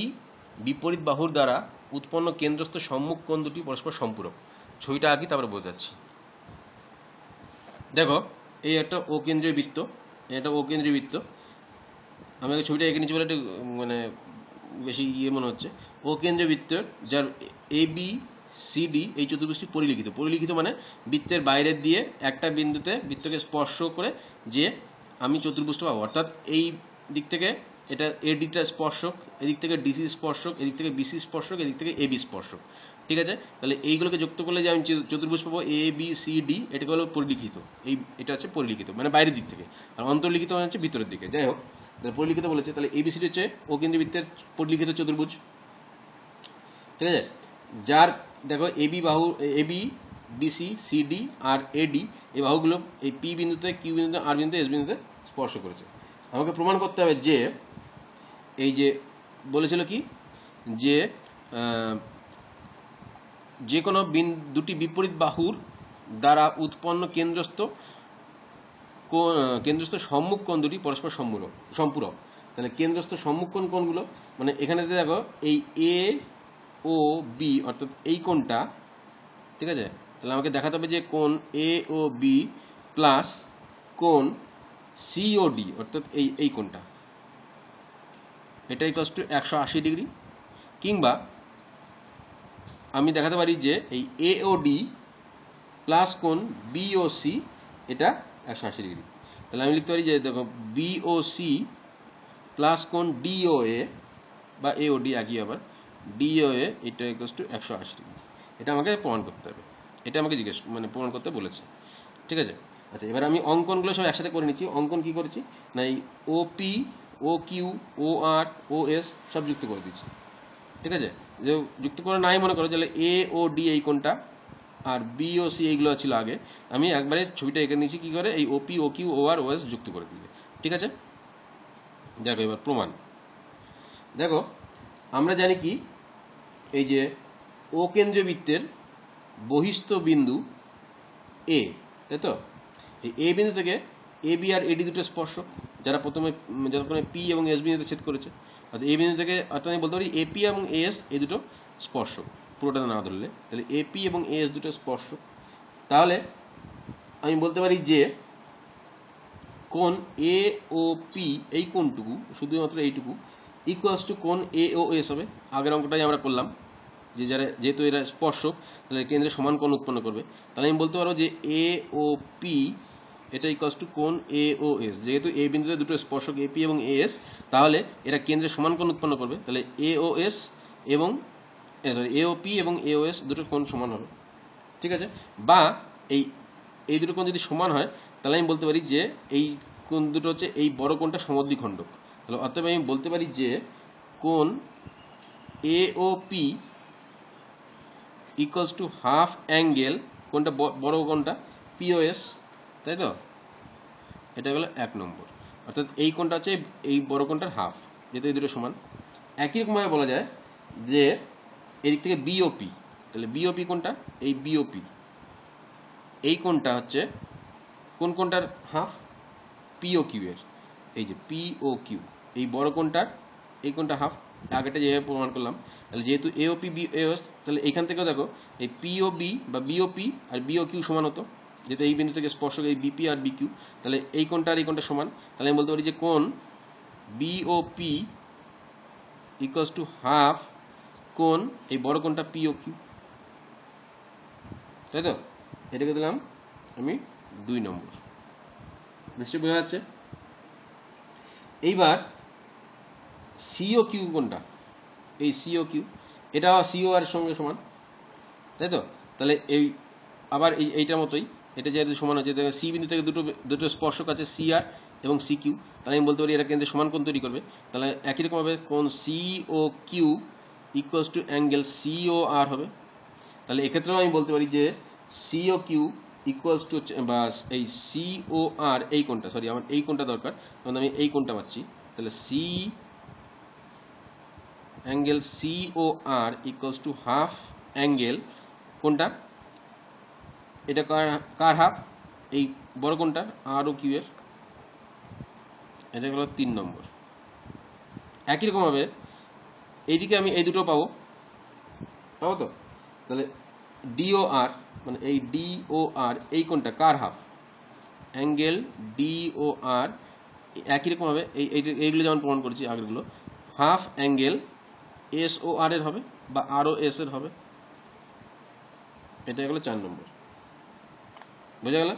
বিপরীত বাহুর দ্বারা উৎপন্ন কেন্দ্রস্থ সম্মুখ কোণ দুটি পরস্পর সম্পূরক। ছবিটা আঁকি, তারপরে বোঝাচ্ছি। দেখো, এই একটা ও কেন্দ্রীয় বৃত্ত, এটা ও কেন্দ্রীয় বৃত্ত। আমি আগে ছবিটা এঁকে নিচ্ছি বলে একটু মানে বেশি মনে হচ্ছে। ও কেন্দ্রীয় বৃত্তের যার এ বি সি ডি এই চতুর্ভুজটি পরিলিখিত। পরিলিখিত মানে বৃত্তের বাইরের দিয়ে একটা বিন্দুতে বৃত্তকে স্পর্শ করে যে আমি চতুর্ভুজটা পাবো। অর্থাৎ এই দিক থেকে এটা এডিটা স্পর্শক, এদিক থেকে ডিসি স্পর্শক, এদিক থেকে বিসি স্পর্শক, এদিক থেকে এবি স্পর্শক। ঠিক আছে? তাহলে এইগুলোকে যুক্ত করলে যে আমি চতুর্ভুজ পাবো এ বি সি ডি, এটাকে হলো পরিলিখিত। এটা হচ্ছে পরিলিখিত মানে বাইরের দিক থেকে, আর অন্তর্লিখিত মানে হচ্ছে ভিতরের দিকে। যাই হোক, তাহলে পরিলিখিত বলেছে, তাহলে এবিসিডি হচ্ছে ও কেন্দ্রীয় বৃত্তের পরিলিখিত চতুর্ভুজ। ঠিক আছে? যার দেখো এবি বাহু, এবি বিসি সিডি আর এডি, এই বাহুগুলো এই পি বিন্দুতে, কিউ বিন্দুতে, আর বিন্দুতে, এস বিন্দুতে স্পর্শ করেছে। আমাকে প্রমাণ করতে হবে যে এই যে বলেছিল কি যে যে কোনো দুটি বিপরীত বাহুর দ্বারা উৎপন্ন কেন্দ্রস্থ সম্মুখ কোণ দুটি পরস্পর সম্পূরক। তাহলে কেন্দ্রস্থ সম্মুখ কোণ কোণগুলো, মানে এখানে দেখো এই এ ও বি অর্থাৎ এই কোণটা, ঠিক আছে? তাহলে আমাকে দেখাতে হবে যে কোণ এ ও বি প্লাস কোণ সি ও ডি অর্থাৎ এই কোণটা, এটা ইকুয়ালস টু 180 ডিগ্রি। কিংবা আমি দেখাতে পারি যে এই এ ও ডি প্লাস কোণ বি ও সি, এটা 180 ডিগ্রি। তাহলে আমি লিখতে পারি যে দেখো বি ও সি প্লাস কোণ ডি ও এ বা এ ও ডি একই, আবার ডি ও এ, এটা ইকুয়ালস টু 180 ডিগ্রি। এটা আমাকে প্রমাণ করতে হবে, এটা আমাকে প্রমাণ করতে বলেছে। ঠিক আছে? আচ্ছা, এবার আমি অঙ্কনগুলো সব একসাথে করে নিচ্ছি। অঙ্কন কি করেছি না, এই ও পি, ও কিউ, ও আর, ও এস সব যুক্ত করে দিচ্ছি। ঠিক আছে? যে যুক্ত করে নাই মনে করো, তাহলে এ ও ডি এই কোণটা আর বি ও সি এইগুলো ছিল আগে, আমি একবারে ছবিটা এঁকে নিয়েছি কি করে, এই ওপি, ও কিউ, ও আর, ও এস যুক্ত করে দিলে। ঠিক আছে? দেখো এবার প্রমাণ। দেখো, আমরা জানি কি এই যে ও কেন্দ্রীয় বৃত্তের বহিস্থ বিন্দু এ, তাই তো? এই এ বিন্দু থেকে এ বি আর এডি দুটো স্পর্শক, যারা প্রথমে পি এবং এস বিন্দুতে ছেদ করেছে। অর্থাৎ এই বিন্দু থেকে অর্থাৎ আমি বলতে পারি এপি এবং এস এই দুটো স্পর্শক, পুরোটা না ধরলে। তাহলে এপি এবং এস দুটো স্পর্শক। তাহলে আমি বলতে পারি যে কোণ এ ও পি এই কোণটুকু, শুধুমাত্র এইটুকু, ইকুয়ালস টু কোণ এ ও এস হবে। আগের অঙ্কটাই আমরা করলাম যে যেহেতু এরা স্পর্শক, তাহলে কেন্দ্রে সমান কোণ উৎপন্ন করবে। তাহলে আমি বলতে পারবো যে এ ও পি এটা ইকুয়ালস টু কোণ এ ও এস। যেহেতু এ বিন্দুতে দুটো স্পর্শক এপি এবং এ এস, তাহলে এরা কেন্দ্রে সমান কোণ উৎপন্ন করবে। তাহলে এ ও এস এবং এ ও পি এবং এ ও এস দুটো কোণ সমান হবে। ঠিক আছে? বা এই দুটো কোণ যদি সমান হয়, তাহলে আমি বলতে পারি যে এই কোণ দুটো হচ্ছে এই বড় কোণটা সমদ্বিখণ্ডক। তাহলে অতএব আমি বলতে পারি যে কোণ A O P equals to half angle, কোনটা বড় কোনটা, পিওএস, তাই তো? এটা হলো 1 নম্বর। অর্থাৎ এই কোণটা হচ্ছে এই বড় কোণটার হাফ, যেহেতু এই দুটো সমান। একই রকমভাবে বলা যায় যে এদিক থেকে বিওপি, তাহলে বিওপি কোনটা, এই বিওপি এই কোণটা হচ্ছে কোন কোণটার হাফ, পিও কিউ এর। এই যে পিও কিউ এই বড় কোণটার এই কোণটা হাফ, আগেটা যেভাবে প্রমাণ করলাম। তাহলে যেহেতু এওপি বিএস, তাহলে এইখান থেকেও দেখো এই পিওবি বা বিওপি আর বিও কিউ সমান হতো, যেহেতু এই বিন্দু থেকে স্পর্শক এই বিপি আর বিকিউ। তাহলে এই কোণটা আর এই কোণটা সমান। তাহলে আমি বলতে পারি যে কোণ বিওপি ইকুয়ালস টু হাফ কোণ এই বড় কোণটা পিও কিউ, তাই তো? এটাকে দিলাম আমি 2 নম্বর। নিশ্চয়ই বোঝা যাচ্ছে। এইবার সিও কিউ কোনটা? এই সিও কিউ, এটা সিও আর সঙ্গে সমান, তাই তো? তাহলে এই আবার এইটার মতোই, এটা যেহেতু সমান হচ্ছে, সি বিন্দু থেকে দুটো স্পর্শক আছে, সি আর এবং সি কিউ, তাহলে আমি বলতে পারি এরা কেন্দ্রে সমান কোণ তৈরি করবে। তাহলে একই রকমভাবে কোণ C O Q equals to angle C O R হবে। তাহলে এক্ষেত্রেও আমি বলতে পারি যে C O Q equals to, বা এই সি ও আর, এই কোণটা, সরি আমার এই কোণটা দরকার, কারণ আমি এই কোণটা পাচ্ছি। তাহলে C angle C O R equals to half angle কোনটা, এটা কার হাফ? এই বড় কোনটা, আর ও কিউ এর। এটা হলো 3 নম্বর। একই রকমভাবে এইদিকে আমি এই দুটো পাবো তো। তাহলে ডিও আর, মানে এই ডিও আর, এই কোনটা কার হাফ? অ্যাঙ্গেল ডিও আর। একই রকমভাবে এইগুলো যেমন প্রমাণ করেছি আগেরগুলো, হাফ অ্যাঙ্গেল এস ও আর এর হবে, বা আর ও এস এর হবে। এটা হলো 4 নম্বর। বোঝা গেল?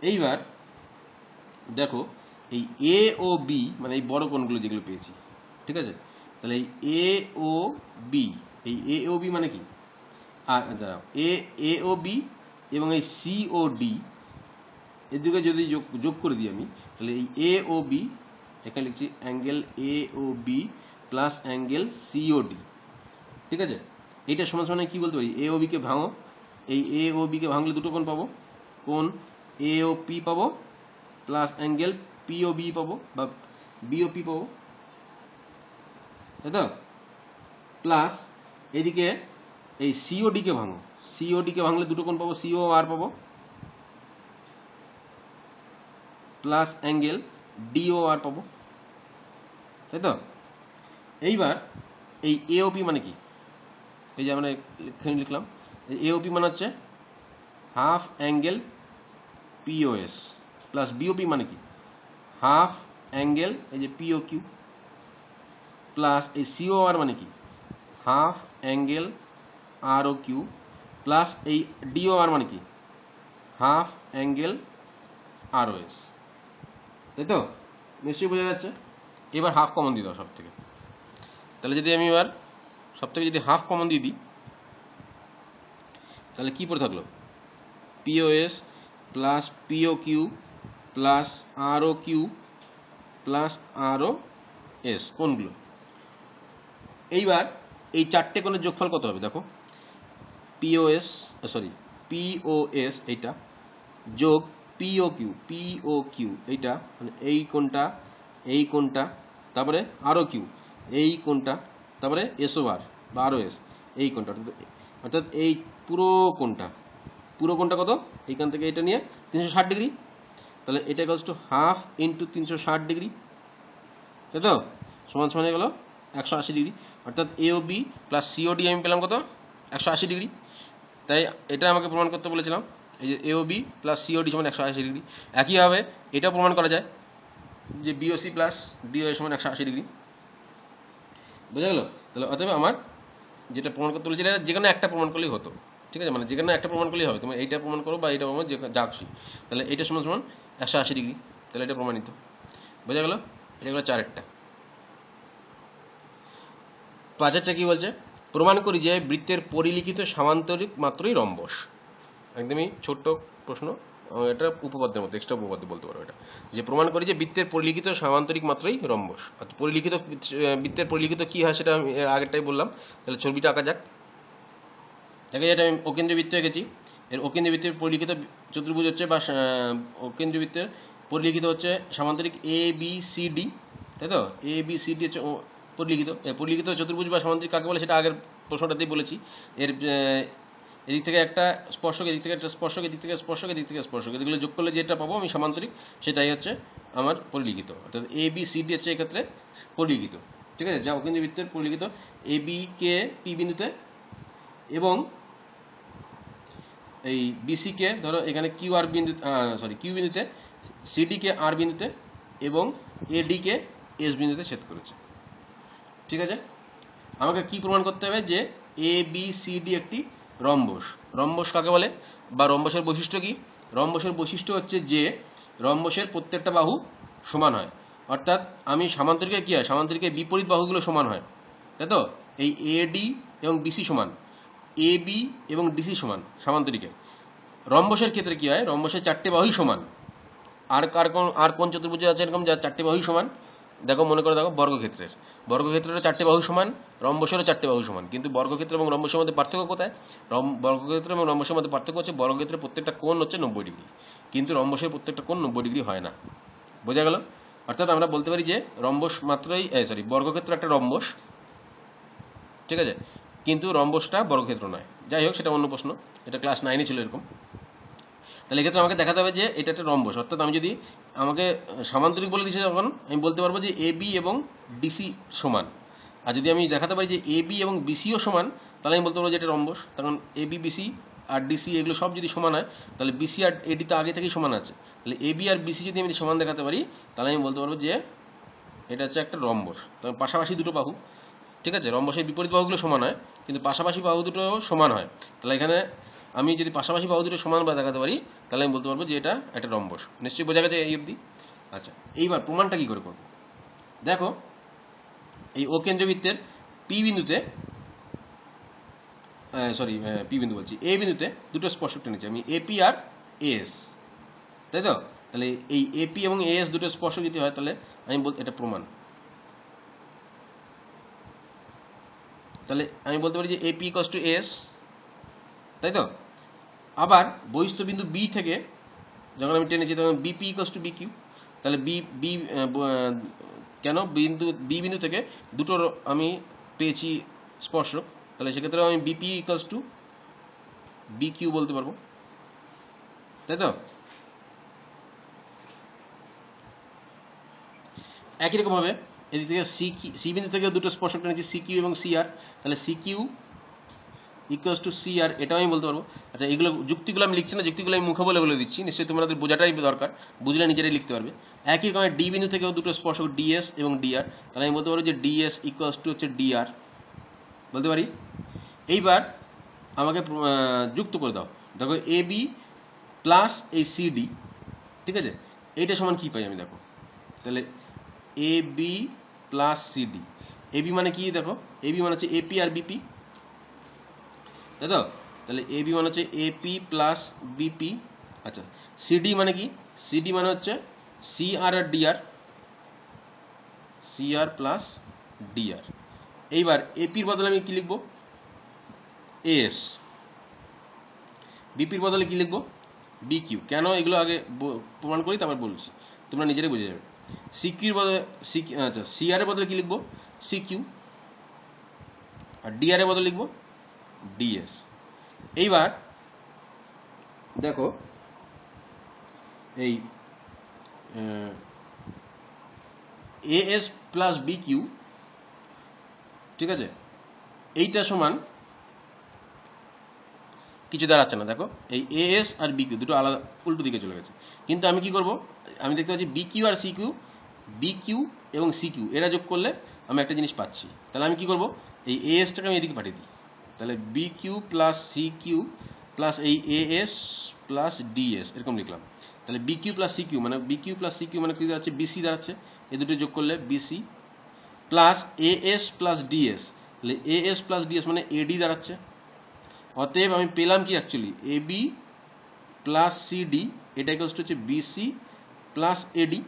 এইবার দেখো এই এ ও বি, মানে এই বড় কোণগুলো যেগুলো পেয়েছি, ঠিক আছে? তাহলে এই এ ও বি, এই এ ও বি মানে কি? আর দাঁড়াও, এ ও বি এবং এই সি ও ডি, এর দিকে যদি যোগ করে দিই আমি, তাহলে এই এ ও বি, এখানে লিখছি angle A O B plus angle C O D, ঠিক আছে? এইটা সমান সমান কি বলতে পারি? এ ও বিকে ভাঙো, এই এ ও বিকে ভাঙলে দুটো কোণ পাবো, কোণ এ ও পি পাবো প্লাস অ্যাঙ্গেল পি ও বি পাবো, বা বি ও পি পাবো, তাই তো? প্লাস এদিকে এই সিওডি কে ভাঙো, সিওডি কে ভাঙলে দুটো কোণ পাবো, সিও আর পাবো প্লাস অ্যাঙ্গেল ডিও আর পাবো, তাই তো? এইবার এই এওপি মানে কি? এই যে আমরা এখানে লিখলাম, এওপি মানে হচ্ছে half angle POS plus BOP মানে কি? হাফ অ্যাঙ্গেল এই যে পিও কিউ প্লাস এই সিও আর মানে কি? হাফ অ্যাঙ্গেল আর ও কিউ প্লাস এই ডিও আর মানে কি? হাফ অ্যাঙ্গেল আর ও এস, তাই তো? নিশ্চয়ই বোঝা যাচ্ছে। এবার হাফ কমন দিয়ে দাও সব থেকে। তাহলে যদি আমি এবার সব থেকে যদি হাফ কমন দিয়ে দিই, তাহলে কি পড়ে থাকলো? পিওএস প্লাস পিও কিউ প্লাস আর ও কিউ প্লাস আর ও এস, কোনগুলো? এইবার এই চারটে কোণের যোগফল কত হবে দেখো, পিওএস পিওএস এইটা যোগ পিও কিউ এইটা, মানে এই কোণটা তারপরে আরও কিউ এই কোণটা, তারপরে এসও আর বা আরও এস এই কোণটা, অর্থাৎ এই পুরো কোণটা কত? এইখান থেকে এটা নিয়ে 360 ডিগ্রি। তাহলে এটা equals to half into 360 degree, তাই তো? সমান সমান হয়ে গেল 180 ডিগ্রি। অর্থাৎ এওবি প্লাস সিওডি আমি পেলাম কত? 180 ডিগ্রি। তাই এটা আমাকে প্রমাণ করতে বলেছিলাম, এই যে এওবি প্লাস সিওডি সমান 180 ডিগ্রি। একইভাবে এটাও প্রমাণ করা যায় যে বিওসি প্লাস ডিও সমান 180 ডিগ্রি। বোঝা গেল? তাহলে অতএব আমার যেটা প্রমাণ করতে বলেছিল, যেখানে একটা প্রমাণ করলেই হতো, ঠিক আছে? মানে যেখানে একটা প্রমাণ করলেই হবে, তুমি এইটা প্রমাণ করো বা এইটা প্রমাণ, যা খুশি। তাহলে এইটা সমান সমান 180 ডিগ্রি, তাহলে এটা প্রমাণিত। বোঝা গেল? এটা গেলো 4টা। 5টা কি বলছে? প্রমাণ করি যে বৃত্তের পরিলিখিত সামান্তরিক মাত্রই রম্বস। একদমই ছোট্ট প্রশ্ন, এটা উপপাদ্যের মতো, এক্সট্রা উপপাদ্য বলতে পারো এটা, যে প্রমাণ করি যে বৃত্তের পরিলিখিত সামান্তরিক মাত্রই রম্বস। অর্থাৎ বৃত্তের পরিলিখিত কি হয় সেটা আমি আগেরটাই বললাম। তাহলে ছবিটা আঁকা যাক। দেখো এটা আমি অকেন্দ্রীয় বৃত্ত এঁকেছি। এর অকেন্দ্রীয় বৃত্তের পরিলিখিত চতুর্ভুজ হচ্ছে, বা অকেন্দ্রীয় বৃত্তের পরিলিখিত হচ্ছে সামান্তরিক এ বি সি ডি, তাই তো? এ বি সি ডি হচ্ছে পরিলিখিত চতুর্ভুজ বা সামান্তরিক কাকে বলে সেটা আগের প্রশ্নটাতেই বলেছি। এর এদিক থেকে একটা স্পর্শক, এদিক থেকে একটা স্পর্শক, এদিক থেকে স্পর্শক, এদিক থেকে স্পর্শক, এগুলো যোগ করলে যেটা পাবো আমি সামান্তরিক, সেটাই হচ্ছে আমার পরিলিখিত। অর্থাৎ এ বি সি ডি হচ্ছে এক্ষেত্রে পরিলিখিত, ঠিক আছে? যা অকেন্দ্রীয় বৃত্তের পরিলিখিত এ বি কে পি বিন্দুতে, এবং এই বিসি কে ধরো এখানে কিউ বিন্দুতে, সিডি কে আর বিন্দুতে, এবং এডি কে এস বিন্দুতে ছেদ করেছে, ঠিক আছে? আমাকে কি প্রমাণ করতে হবে? যে এ বি সি ডি একটি রম্বস। রম্বস কাকে বলে বা রম্বসের বৈশিষ্ট্য কি? রম্বসের বৈশিষ্ট্য হচ্ছে যে রম্বসের প্রত্যেকটা বাহু সমান হয়, অর্থাৎ আমি সামান্তরিকে কি হয়, সামান্তরিকের বিপরীত বাহুগুলো সমান হয়, তাই তো? এই এডি এবং বিসি সমান, এ বি এবং ডিসি সমান সামান্তরিকে। রম্বসের ক্ষেত্রে কি হয়, রম্বসের চারটে বাহুই সমান। আর কোন চতুর্ভুজ আছে এরকম যার চারটে বাহুই সমান? দেখো, মনে করে দেখো, বর্গক্ষেত্রেরও চারটে বাহু সমান, রম্বসেরও চারটে বাহু সমান, কিন্তু বর্গক্ষেত্র এবং রম্বসের মধ্যে পার্থক্য কোথায়? বর্গক্ষেত্র এবং রম্বসের মধ্যে পার্থক্য হচ্ছে বর্গক্ষেত্রের প্রত্যেকটা কোণ হচ্ছে 90 ডিগ্রি, কিন্তু রম্বসের প্রত্যেকটা কোণ 90 ডিগ্রি হয় না। বোঝা গেল? অর্থাৎ আমরা বলতে পারি যে রম্বস মাত্রই বর্গক্ষেত্র একটা রম্বস, ঠিক আছে, কিন্তু রম্বসটা বর্গক্ষেত্র নয়। যাই হোক, সেটা অন্য প্রশ্ন, এটা ক্লাস 9-এ ছিল এরকম। তাহলে এক্ষেত্রে আমাকে দেখাতে হবে যে এটা একটা রম্বস, অর্থাৎ আমি যদি আমাকে সামান্তরিক বলে দিচ্ছে যখন, আমি বলতে পারবো যে এ বি এবং ডিসি সমান। আর যদি আমি দেখাতে পারি যে এ বি এবং বিসিও সমান, তাহলে আমি বলতে পারবো যে এটা রম্বস। কারণ A B BC R DC এগুলো সব যদি সমান হয়, তাহলে বিসি আর এডি তো আগে থেকেই সমান আছে, তাহলে এ বি আর বিসি যদি আমি সমান দেখাতে পারি, তাহলে আমি বলতে পারবো যে এটা হচ্ছে একটা রম্বস। তবে পাশাপাশি দুটো বাহু, ঠিক আছে, রম্বসের বিপরীত বাহুগুলো সমান হয়, কিন্তু পাশাপাশি বাহু দুটো সমান হয়। তাহলে এখানে আমি যদি পাশাপাশি বাহু দুটো সমান বা দেখাতে পারি, তাহলে আমি বলতে পারবো যে এটা একটা রম্বস। নিশ্চয়ই বোঝা গেছে এই অবধি? আচ্ছা, এইবার প্রমাণটা কি করে করবো? দেখো, এই ও কেন্দ্রবৃত্তের পি বিন্দুতে, পি বিন্দু বলছি, এ বিন্দুতে দুটো স্পর্শক টেনেছি আমি, এপি আর এএস, তাই তো? তাহলে এই এপি এবং এএস দুটো স্পর্শক যদি হয়, তাহলে আমি এটা প্রমাণ। তাহলে আমি বলতে পারি যে এপি ইকুয়ালস টু এস, তাই তো? আবার বহিস্থ বিন্দু বি থেকে যখন আমি টেনেছি তখন BP equals to B Q, তাহলে কেন বি বিন্দু থেকে দুটো আমি পেয়েছি স্পর্শক, তাহলে সেক্ষেত্রে আমি BP equals to B Q বলতে পারবো, তাই তো? একই রকম ভাবে এদিক থেকে সি বিন্দু থেকে দুটো স্পর্শক টেনেছি, সি কিউ এবং সি আর, তাহলে C Q equals to C R, এটাও আমি বলতে পারবো। আচ্ছা, এগুলো যুক্তিগুলো আমি লিখছি না, যুক্তিগুলো আমি মুখে বলে দিচ্ছি, নিশ্চয়ই তোমাদের বোঝাটাই দরকার, বুঝলে নিজেরাই লিখতে পারবে। একই রকম ডি বিন্দু থেকেও দুটো স্পর্শক ডিএস এবং ডিআর, তাহলে আমি বলতে পারবো যে ডিএস ইকুয়ালস টু হচ্ছে ডিআর, বলতে পারি। এইবার আমাকে যুক্ত করে দাও, দেখো এ বি প্লাস এই সিডি, ঠিক আছে, এইটা সমান কি পাই আমি? দেখো, তাহলে এ B plus CD, A B মানে কি? দেখো, এ বি মানে হচ্ছে এপি আর বিপি, তাই তো? তাহলে এ বি মানে হচ্ছে এপি প্লাস বিপি। আচ্ছা, সিডি মানে কি? সিডি মানে হচ্ছে সি আর আর ডিআর, সি আর প্লাস ডিআর। এইবার এপির বদলে আমি কি লিখবো? এস। বিপির বদলে কি লিখবো? B Q. কেন এগুলো আগে প্রমাণ করি, তারপর বলছি, তোমরা নিজেরাই বুঝে যাবে। সি কিউর বদলে আচ্ছা, সি আর এর বদলে কি লিখবো? C Q. আর ডিআর এর বদলে লিখবো ডিএস। এইবার দেখো, এই এএস প্লাস বি কিউ, ঠিক আছে, এইটা সমান কিছু দাঁড়াচ্ছে না। দেখো, এই এএস আর বি কিউ দুটো আলাদা, উল্টো দিকে চলে গেছে। কিন্তু আমি কি করব, আমি দেখতে পাচ্ছি B Q R C Q, B Q এবং সি কিউ এরা যোগ করলে আমি একটা জিনিস পাচ্ছি। তাহলে আমি কি করব, এই এএসটাকে আমি এদিকে পাঠিয়ে দিই, তাহলে B Q plus C Q plus এই এএস প্লাস ডিএস এরকম লিখলাম। তাহলে B Q plus C Q মানে কি দাঁড়াচ্ছে? বিসি দাঁড়াচ্ছে। এই দুটো যোগ করলে BC plus AS plus DS, তাহলে এএস প্লাস ডিএস মানে এডি দাঁড়াচ্ছে। অতএব আমি পেলাম কি actually A B plus CD, এটা ইকুয়ালস টু হচ্ছে বিসি প্লাস এডি,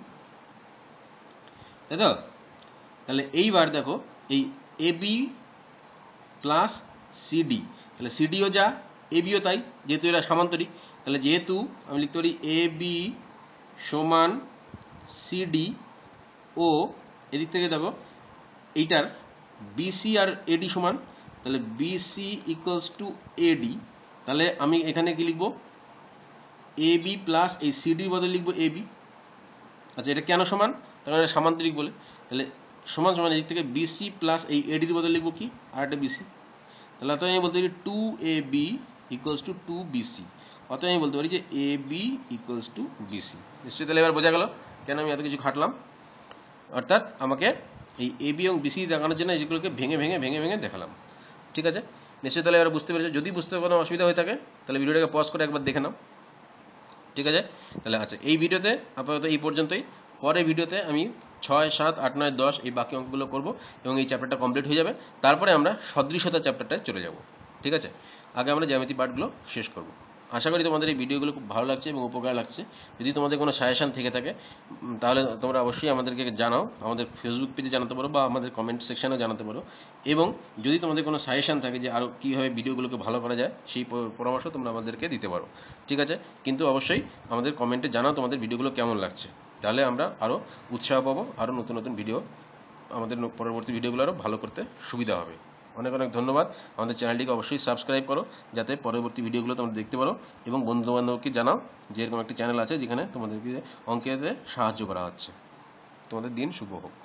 তাই তো? তাহলে এইবার দেখো, এই এ বি প্লাস সিডি, তাহলে সিডিও যা, এ বিও তাই, যেহেতু এরা সামান্তরিক। তাহলে যেহেতু আমি লিখতে পারি এ বি সমান সিডি ও এদিক থেকে দেখো এইটার বিসি আর এডি সমান, তাহলে বিসি ইকুয়ালস টু এডি। তাহলে আমি এখানে কি লিখবো? এ বি প্লাস এই সিডির বদলে লিখবো এ বি। আচ্ছা, এটা কেন সমান? কারণ এটা সামান্তরিক বলে। তাহলে সমান সমান এদিক থেকে বিসি প্লাস এই এডির বদলে লিখবো কি? আর একটা বিসি। তাহলে অতএব আমি বলতে পারি two A B equals to two BC. অতএব আমি বলতে পারি যে A B equals to BC. নিশ্চয়ই তাহলে এবার বোঝা গেল কেন আমি এত কিছু খাটলাম। অর্থাৎ আমাকে এই এ বি এবং বিসি দেখানোর জন্য যেগুলোকে ভেঙে ভেঙে ভেঙে ভেঙে দেখালাম, ঠিক আছে? নিশ্চয়ই তাহলে এবার বুঝতে পেরেছো। যদি বুঝতে কোনো অসুবিধা হয়ে থাকে তাহলে ভিডিওটাকে পজ করে একবার দেখে নাও, ঠিক আছে? তাহলে আচ্ছা, এই ভিডিওতে আপাতত এই পর্যন্তই। পরের ভিডিওতে আমি 6, 7, 8, 9, 10 এই বাকি অঙ্কগুলো করব এবং এই চ্যাপ্টারটা কমপ্লিট হয়ে যাবে। তারপরে আমরা সদৃশতা চ্যাপ্টারটায় চলে যাব, ঠিক আছে? আগে আমরা জ্যামিতি পার্টগুলো শেষ করব। আশা করি তোমাদের এই ভিডিওগুলো খুব ভালো লাগছে এবং উপকার লাগছে। যদি তোমাদের কোনো সাজেশন থেকে থাকে তাহলে তোমরা অবশ্যই আমাদেরকে জানাও, আমাদের ফেসবুক পেজে জানাতে পারো বা আমাদের কমেন্ট সেকশনেও জানাতে পারো। এবং যদি তোমাদের কোনো সাজেশন থাকে যে আরও কীভাবে ভিডিওগুলোকে ভালো করা যায় সেই পরামর্শ তোমরা আমাদেরকে দিতে পারো, ঠিক আছে? কিন্তু অবশ্যই আমাদের কমেন্টে জানাও তোমাদের ভিডিওগুলো কেমন লাগছে, তাহলে আমরা আরও উৎসাহ পাবো, আরও নতুন নতুন ভিডিও, আমাদের পরবর্তী ভিডিওগুলো আরও ভালো করতে সুবিধা হবে। অনেক অনেক ধন্যবাদ। আমাদের চ্যানেলটিকে অবশ্যই সাবস্ক্রাইব করো যাতে পরবর্তী ভিডিওগুলো তোমরা দেখতে পারো এবং বন্ধুবান্ধবকে জানাও যে এরকম একটি চ্যানেল আছে যেখানে তোমাদেরকে অঙ্কেতে সাহায্য করা হচ্ছে। তোমাদের দিন শুভ হোক।